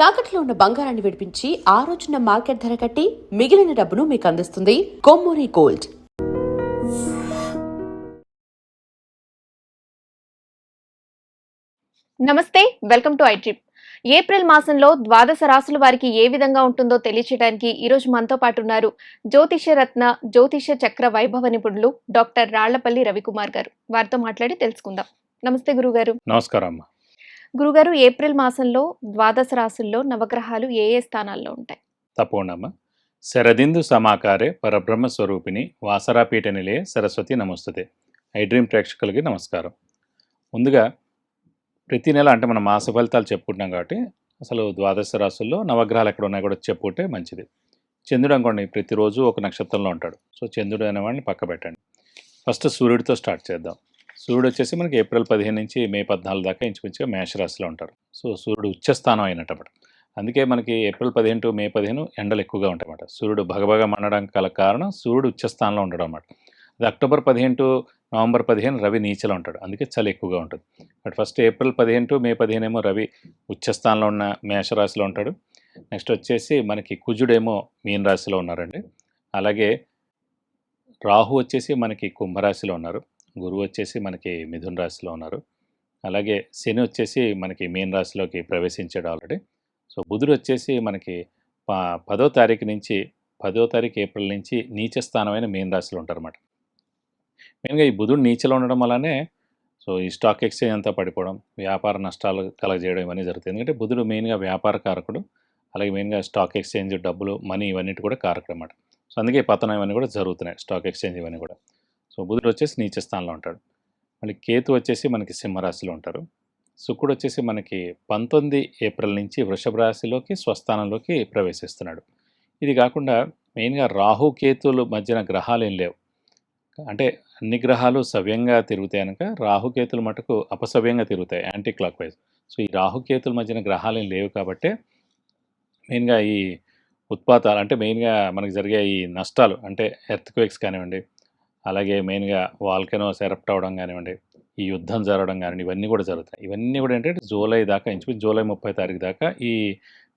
తాకట్లో ఉన్న బంగారాన్ని విడిపించి ఆ రోజున మార్కెట్ ధర కట్టి మిగిలిన డబ్బును మీకు అందిస్తుంది కొమ్మూరి గోల్డ్. నమస్తే, వెల్కమ్ టు ఐట్రిప్. ఏప్రిల్ మాసంలో ద్వాదశ రాశుల వారికి ఏ విధంగా ఉంటుందో తెలియచేయడానికి ఈరోజు మనతో పాటు ఉన్నారు జ్యోతిష రత్న జ్యోతిష చక్ర వైభవ నిపుణులు డాక్టర్ రాళ్లపల్లి రవికుమార్ గారు. వారితో మాట్లాడి తెలుసుకుందాం. నమస్తే గురుగారు. నమస్కారం అమ్మ. గురుగారు, ఏప్రిల్ మాసంలో ద్వాదశ రాశుల్లో నవగ్రహాలు ఏ ఏ స్థానాల్లో ఉంటాయి? తప్పకుండా అమ్మ. శరదిందు సమాకారే పరబ్రహ్మ స్వరూపిణి వాసరాపీఠ నిలయ సరస్వతి నమస్తుతే. ఐడ్రీమ్ ప్రేక్షకులకి నమస్కారం. ముందుగా ప్రతి నెల అంటే మనం మాస ఫలితాలు చెప్పుకుంటున్నాం కాబట్టి అసలు ద్వాదశ రాశుల్లో నవగ్రహాలు ఎక్కడ ఉన్నాయి కూడా చెప్పుకుంటే మంచిది. చంద్రుడు అనుకోండి ప్రతిరోజు ఒక నక్షత్రంలో ఉంటాడు. సో చంద్రుడు అనేవాడిని పక్క పెట్టండి. ఫస్ట్ సూర్యుడితో స్టార్ట్ చేద్దాం. సూర్యుడు వచ్చేసి మనకి ఏప్రిల్ 15 నుంచి మే 14 దాకా ఇంచుమించుగా మేషరాశిలో ఉంటారు. సో సూర్యుడు ఉచ్చస్థానం అయినట్టమాట. అందుకే మనకి ఏప్రిల్ 15 టు మే 15 ఎండలు ఎక్కువగా ఉంటాయి అన్నమాట. సూర్యుడు భగభగ మండడానికి గల కారణం సూర్యుడు ఉచ్చస్థానంలో ఉండడం అన్నమాట. అది అక్టోబర్ 15 టు నవంబర్ 15 రవి నీచలో ఉంటాడు, అందుకే చలి ఎక్కువగా ఉంటుంది. బట్ ఫస్ట్ ఏప్రిల్ 15 టు మే 15 ఏమో రవి ఉచ్చస్థానంలో ఉన్న మేషరాశిలో ఉంటాడు. నెక్స్ట్ వచ్చేసి మనకి కుజుడేమో మీన రాశిలో ఉన్నారండి. అలాగే రాహు వచ్చేసి మనకి కుంభరాశిలో ఉన్నారు. గురువు వచ్చేసి మనకి మిథున రాశిలో ఉన్నారు. అలాగే శని వచ్చేసి మనకి మీన రాశిలోకి ప్రవేశించాడు ఆల్రెడీ. సో బుధుడు వచ్చేసి మనకి 10వ తారీఖు నుంచి 10వ తారీఖు ఏప్రిల్ నుంచి నీచ స్థానమైన మీన రాశిలో ఉంటారన్నమాట. మెయిన్గా ఈ బుధుడు నీచలో ఉండడం వల్లనే సో ఈ స్టాక్ ఎక్స్చేంజ్ అంతా పడిపోవడం, వ్యాపార నష్టాలు కలగజేయడం ఇవన్నీ జరుగుతాయి. ఎందుకంటే బుధుడు మెయిన్గా వ్యాపార కారకుడు, అలాగే మెయిన్గా స్టాక్ ఎక్స్చేంజ్, డబ్బులు, మనీ ఇవన్నిటి కూడా కారకుడు అన్నమాట. సో అందుకే పతనం ఇవన్నీ కూడా జరుగుతున్నాయి, స్టాక్ ఎక్స్చేంజ్ ఇవన్నీ కూడా. సో బుధుడు వచ్చేసి నీచ స్థానంలో ఉంటాడు. మళ్ళీ కేతు వచ్చేసి మనకి సింహరాశిలో ఉంటారు. శుక్రుడు వచ్చేసి మనకి 19 ఏప్రిల్ నుంచి వృషభ రాశిలోకి స్వస్థానంలోకి ప్రవేశిస్తున్నాడు. ఇది కాకుండా మెయిన్గా రాహు కేతువుల మధ్యన గ్రహాలు ఏం లేవు. అంటే అన్ని గ్రహాలు సవ్యంగా తిరుగుతాయి కనుక రాహుకేతులు మటుకు అపసవ్యంగా తిరుగుతాయి, యాంటీ క్లాక్ వైజ్. సో ఈ రాహుకేతుల మధ్యన గ్రహాలు ఏం లేవు కాబట్టి మెయిన్గా ఈ ఉత్పాతాలు అంటే మెయిన్గా మనకి జరిగే ఈ నష్టాలు అంటే ఎర్త్క్వేక్స్ కానివ్వండి, అలాగే మెయిన్గా వాల్కెనోస్ ఎరప్ట్ అవ్వడం కానివ్వండి, ఈ యుద్ధం జరగడం కానివ్వండి, ఇవన్నీ కూడా జరుగుతాయి. ఇవన్నీ కూడా ఏంటంటే జూలై దాకా ఇంచుమించు జూలై 30 తారీఖు దాకా ఈ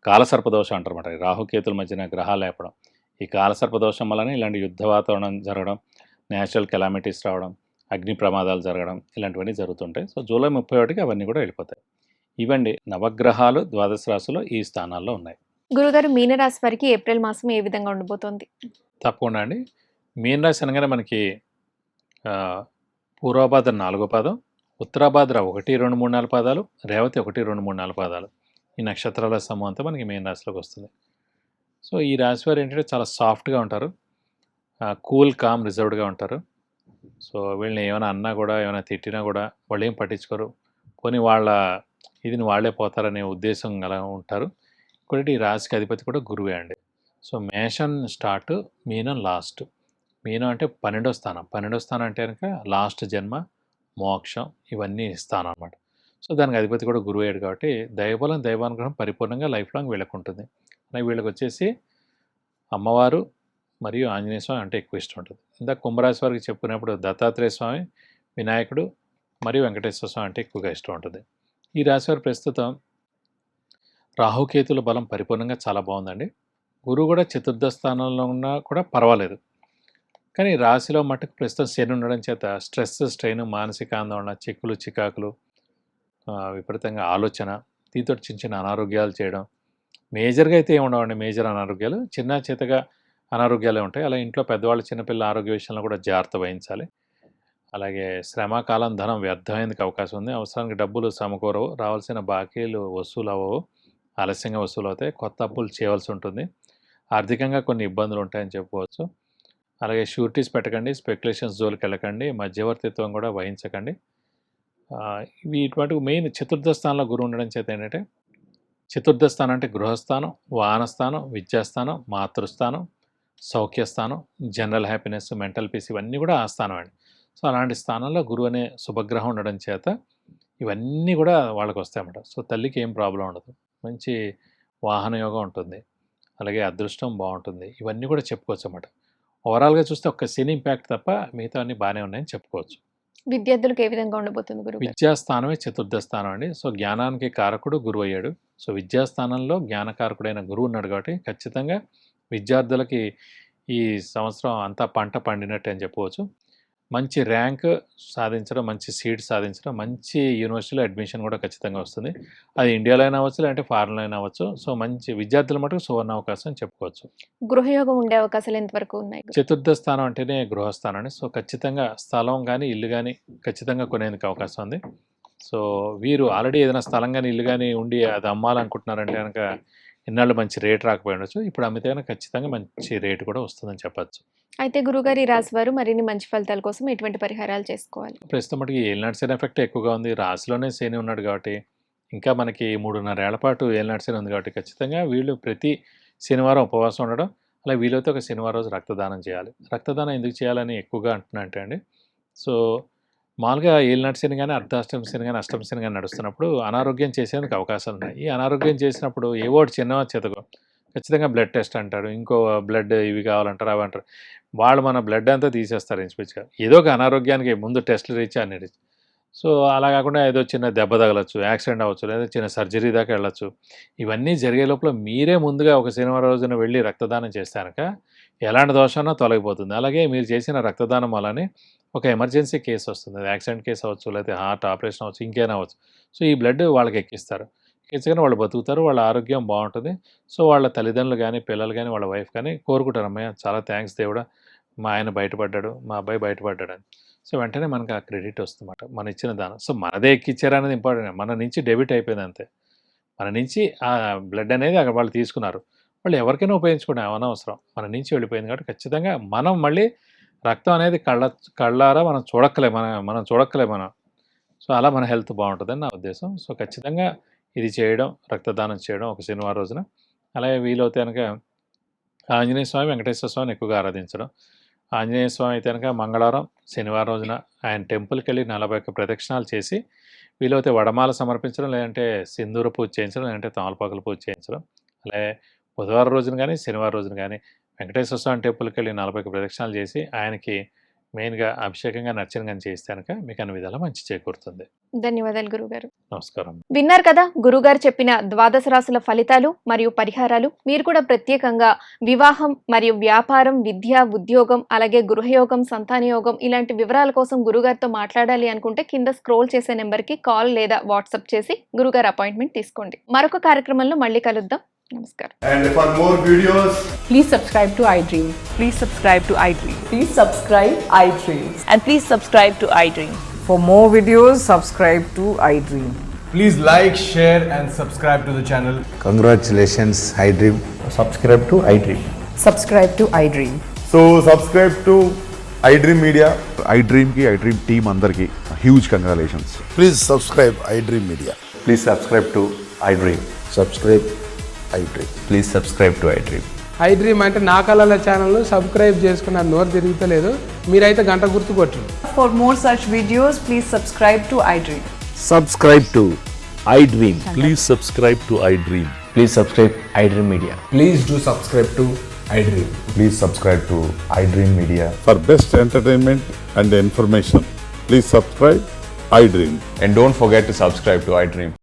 కాలసర్పదోషం అంటారన్నమాట. రాహుకేతుల మధ్యన గ్రహాలు లేపడం, ఈ కాలసర్పదోషం వల్లనే ఇలాంటి యుద్ధ వాతావరణం జరగడం, నేచురల్ కెలామిటీస్ రావడం, అగ్ని ప్రమాదాలు జరగడం ఇలాంటివన్నీ జరుగుతుంటాయి. సో జూలై 31కి అవన్నీ కూడా వెళ్ళిపోతాయి. ఇవండి నవగ్రహాలు ద్వాదశ రాశిలో ఈ స్థానాల్లో ఉన్నాయి. గురుగారు, మీనరాశి వారికి ఏప్రిల్ మాసం ఏ విధంగా ఉండబోతోంది? తప్పకుండా అండి. మీన రాశి అనగానే మనకి పూర్వభాద్ర 4వ పాదం, ఉత్తరాభాద్ర 1, 2, 3, 4 పాదాలు, రేవతి 1, 2, 3, 4 పాదాలు, ఈ నక్షత్రాల సమూహం అంతా మనకి మీన రాశిలోకి వస్తుంది. సో ఈ రాశి వారు ఏంటంటే చాలా సాఫ్ట్గా ఉంటారు, కూల్ కామ్ రిజర్వ్డ్గా ఉంటారు. సో వీళ్ళని ఏమైనా అన్నా కూడా ఏమైనా తిట్టినా కూడా వాళ్ళు ఏం పట్టించుకోరు. పోనీ వాళ్ళ ఇదిని వాళ్ళే పోతారనే ఉద్దేశం గల ఉంటారు. ఇంకోటి ఈ రాశికి అధిపతి కూడా గురువే అండి. సో మేషం స్టార్ట్, మీనం లాస్ట్. మీనం అంటే 12వ స్థానం. 12వ స్థానం అంటే కనుక లాస్ట్ జన్మ, మోక్షం ఇవన్నీ స్థానం అనమాట. సో దానికి అధిపతి కూడా గురువయ్యాడు కాబట్టి దైవబలం, దైవానుగ్రహం పరిపూర్ణంగా లైఫ్ లాంగ్ వీళ్ళకు ఉంటుంది. అలాగే వీళ్ళకి వచ్చేసి అమ్మవారు మరియు ఆంజనేయ స్వామి అంటే ఎక్కువ ఇష్టం ఉంటుంది. ఇందాక కుంభరాశి వారికి చెప్పుకున్నప్పుడు దత్తాత్రేయ స్వామి, వినాయకుడు మరియు వెంకటేశ్వర స్వామి అంటే ఎక్కువగా ఇష్టం ఉంటుంది. ఈ రాశి వారి ప్రస్తుతం రాహుకేతుల బలం పరిపూర్ణంగా చాలా బాగుందండి. గురువు కూడా చతుర్థ స్థానంలో ఉన్నా కూడా పర్వాలేదు. కానీ రాశిలో మటుకు ప్రస్తుతం శని ఉండడం చేత స్ట్రెస్, స్ట్రెయిన్, మానసిక ఆందోళన, చిక్కులు, చికాకులు, విపరీతంగా ఆలోచన, దీంతో చిన్న చిన్న అనారోగ్యాలు చేయడం, మేజర్గా అయితే ఏమి ఉండవండి. మేజర్ అనారోగ్యాలు చిన్న చితగా అనారోగ్యాలే ఉంటాయి. అలా ఇంట్లో పెద్దవాళ్ళు, చిన్నపిల్లల ఆరోగ్య విషయంలో కూడా జాగ్రత్త వహించాలి. అలాగే శ్రమ, కాలం, ధనం వ్యర్థమయ్యేందుకు అవకాశం ఉంది. అవసరానికి డబ్బులు సమకూరవు, రావాల్సిన బాకీలు వసూలు అవ్వవు, ఆలస్యంగా వసూలు అవుతాయి, కొత్త అప్పులు చేయవలసి ఉంటుంది, ఆర్థికంగా కొన్ని ఇబ్బందులు ఉంటాయని చెప్పుకోవచ్చు. అలాగే షూరిటీస్ పెట్టకండి, స్పెక్యులేషన్స్ జోలికి వెళ్ళకండి, మధ్యవర్తిత్వం కూడా వహించకండి. వీటి మెయిన్ చతుర్థ స్థానంలో గురువు ఉండడం చేత ఏంటంటే, చతుర్థ స్థానం అంటే గృహస్థానం, వాహనస్థానం, విద్యాస్థానం, మాతృస్థానం, సౌఖ్యస్థానం, జనరల్ హ్యాపీనెస్, మెంటల్ పీస్ ఇవన్నీ కూడా ఆ స్థానం అండి. సో అలాంటి స్థానంలో గురువు అనే శుభగ్రహం ఉండడం చేత ఇవన్నీ కూడా వాళ్ళకి వస్తాయన్నమాట. సో తల్లికి ఏం ప్రాబ్లం ఉండదు, మంచి వాహన యోగం ఉంటుంది, అలాగే అదృష్టం బాగుంటుంది, ఇవన్నీ కూడా చెప్పుకోవచ్చు అన్నమాట. ఓవరాల్గా చూస్తే ఒక్క శని ఇంపాక్ట్ తప్ప మిగతా అన్నీ బాగానే ఉన్నాయని చెప్పుకోవచ్చు. విద్యార్థులకు ఏ విధంగా ఉండబోతుంది గురుగారు? విద్యాస్థానమే చతుర్థ స్థానం అండి. సో జ్ఞానానికి కారకుడు గురువు అయ్యాడు. సో విద్యాస్థానంలో జ్ఞానకారకుడైన గురువు ఉన్నాడు కాబట్టి ఖచ్చితంగా విద్యార్థులకి ఈ సంవత్సరం అంతా పంట పండినట్టే అని చెప్పవచ్చు. మంచి ర్యాంక్ సాధించడం, మంచి సీట్ సాధించడం, మంచి యూనివర్సిటీలో అడ్మిషన్ కూడా ఖచ్చితంగా వస్తుంది. అది ఇండియాలో అయినా అవ్వచ్చు, లేదంటే ఫారెన్లో అయినా అవ్వచ్చు. సో మంచి విద్యార్థుల మటుకు సువర్ణ అవకాశం అని చెప్పుకోవచ్చు. గృహయోగం ఉండే అవకాశాలు ఎంతవరకు ఉన్నాయి? చతుర్థ స్థానం అంటేనే గృహస్థానం అండి. సో ఖచ్చితంగా స్థలం కానీ ఇల్లు కానీ ఖచ్చితంగా కొనేందుకు అవకాశం ఉంది. సో వీరు ఆల్రెడీ ఏదైనా స్థలం కానీ ఇల్లు కానీ ఉండి అది అమ్మాలనుకుంటున్నారంటే కనుక ఇన్నాళ్ళు మంచి రేట్ రాకపోయి ఉండొచ్చు. ఇప్పుడు అమ్మితే కనుక ఖచ్చితంగా మంచి రేటు కూడా వస్తుందని చెప్పచ్చు. అయితే గురుగారు, ఈ రాశి వారు మరిన్ని మంచి ఫలితాల కోసం ఎటువంటి పరిహారాలు చేసుకోవాలి? ప్రస్తుతం మటుకు ఏలినాటి శని ఎఫెక్ట్ ఎక్కువగా ఉంది. రాశిలోనే శని ఉన్నాడు కాబట్టి ఇంకా మనకి 3.5 ఏళ్ల పాటు ఏలినాటి శని ఉంది కాబట్టి ఖచ్చితంగా వీళ్ళు ప్రతి శనివారం ఉపవాసం ఉండడం, అలా వీలైతే ఒక శనివారం రోజు రక్తదానం చేయాలి. రక్తదానం ఎందుకు చేయాలని ఎక్కువగా అంటున్నాంటే అండి, సో మామూలుగా ఏలినాటి శని కానీ, అర్ధాష్టమి శని కానీ, అష్టమి శని కానీ నడుస్తున్నప్పుడు అనారోగ్యం చేసేందుకు అవకాశాలు ఉన్నాయి. ఈ అనారోగ్యం చేసినప్పుడు ఏవో ఒకటి చిన్న చేతకు ఖచ్చితంగా బ్లడ్ టెస్ట్ అంటారు, ఇంకో బ్లడ్ ఇవి కావాలంటారు, అవి అంటారు. వాళ్ళు మన బ్లడ్ అంతా తీసేస్తారు ఇంచుమించుగా. ఏదో ఒక అనారోగ్యానికి ముందు టెస్టులు ఇచ్చి అన్ని ఇచ్చి. సో అలా కాకుండా ఏదో చిన్న దెబ్బ తగలచ్చు, యాక్సిడెంట్ అవ్వచ్చు, లేదా చిన్న సర్జరీ దాకా వెళ్ళచ్చు. ఇవన్నీ జరిగే లోపల మీరే ముందుగా ఒక శనివారం రోజున వెళ్ళి రక్తదానం చేస్తే కనుక ఎలాంటి దోషాన్నా తొలగిపోతుంది. అలాగే మీరు చేసిన రక్తదానం వల్లనే ఒక ఎమర్జెన్సీ కేసు వస్తుంది. అది యాక్సిడెంట్ కేసు అవ్వచ్చు, లేకపోతే హార్ట్ ఆపరేషన్ అవ్వచ్చు, ఇంకేనా అవ్వచ్చు. సో ఈ బ్లడ్ వాళ్ళకి ఎక్కిస్తారు. ఎక్కించగానే వాళ్ళు బతుకుతారు, వాళ్ళ ఆరోగ్యం బాగుంటుంది. సో వాళ్ళ తల్లిదండ్రులు కానీ, పిల్లలు కానీ, వాళ్ళ వైఫ్ కానీ కోరుకుంటారు, అమ్మయ్య చాలా థ్యాంక్స్ దేవుడా, మా ఆయన బయటపడ్డాడు, మా అబ్బాయి బయటపడ్డాడు అని. సో వెంటనే మనకు ఆ క్రెడిట్ వస్తుందన్నమాట, మన ఇచ్చిన దానం. సో మనదే ఎక్కిచ్చారా అనేది ఇంపార్టెంట్. మన నుంచి డెబిట్ అయిపోయింది అంతే. మన నుంచి ఆ బ్లడ్ అనేది అక్కడ వాళ్ళు తీసుకున్నారు, వాళ్ళు ఎవరికైనా ఉపయోగించుకోవడం అనవసరం, మన నుంచి వెళ్ళిపోయింది కాబట్టి ఖచ్చితంగా మనం మళ్ళీ రక్తం అనేది కళ్ళారా మనం చూడక్కలే మనం. సో అలా మన హెల్త్ బాగుంటుందని నా ఉద్దేశం. సో ఖచ్చితంగా ఇది చేయడం, రక్తదానం చేయడం ఒక శనివారం రోజున. అలాగే వీలవుతే కనుక ఆంజనేయ స్వామి, వెంకటేశ్వర స్వామిని ఎక్కువగా ఆరాధించడం. ఆంజనేయ స్వామి అయితే కనుక మంగళవారం, శనివారం రోజున ఆయన టెంపుల్కి వెళ్ళి 41 ప్రదక్షిణాలు చేసి వీలైతే వడమాల సమర్పించడం, లేదంటే సింధూర పూజ చేయించడం, లేదంటే తమలపాకుల పూజ చేయించడం. అలాగే బుధవారం రోజున కానీ, శనివారం రోజున కానీ వెంకటేశ్వర స్వామి టెంపుల్కి వెళ్ళి 41 ప్రదక్షిణాలు చేసి ఆయనకి మెయిన్గా అభిషేకంగా నర్చన కానీ చేస్తే కనుక మీకు అన్ని విధాలా మంచి చేకూరుతుంది. ధన్యవాదాలు గురుగారు. నమస్కారం. విన్నారు కదా గురుగారు చెప్పిన ద్వాదశ రాశుల ఫలితాలు మరియు పరిహారాలు. మీరు కూడా ప్రత్యేకంగా వివాహం మరియు వ్యాపారం, విద్య, ఉద్యోగం, అలాగే గృహయోగం, సంతానయోగం ఇలాంటి వివరాల కోసం గురుగారితో మాట్లాడాలి అనుకుంటే కింద స్క్రోల్ చేసే నెంబర్కి కాల్ లేదా వాట్సాప్ చేసి గురుగారు అపాయింట్మెంట్ తీసుకోండి. మరొక కార్యక్రమంలో మళ్ళీ కలుద్దాం. నమస్కారం. And for more videos, Please subscribe to iDream. Please subscribe to iDream. Please subscribe iDream. And please subscribe to iDream. For more videos, subscribe to iDream. please like, share and subscribe to the channel. Congratulations, iDream. subscribe to iDream. Subscribe to iDream. So subscribe to iDream Media. iDream ki iDream team andarki huge congratulations. Please subscribe iDream Media. Please subscribe to iDream. Subscribe iDream. Please subscribe to iDream. iDream అంటే నా కళల channel subscribe చేసుకున్న నోరు తిరుగుతలేదు, మీరైతే గంట గుర్తు కొట్టండి. For more such videos, please subscribe to iDream. Subscribe to iDream. Please subscribe to iDream. Please subscribe iDream Media. Please do subscribe to iDream. Please subscribe to iDream Media. For best entertainment and information, please subscribe iDream. And don't forget to subscribe to iDream.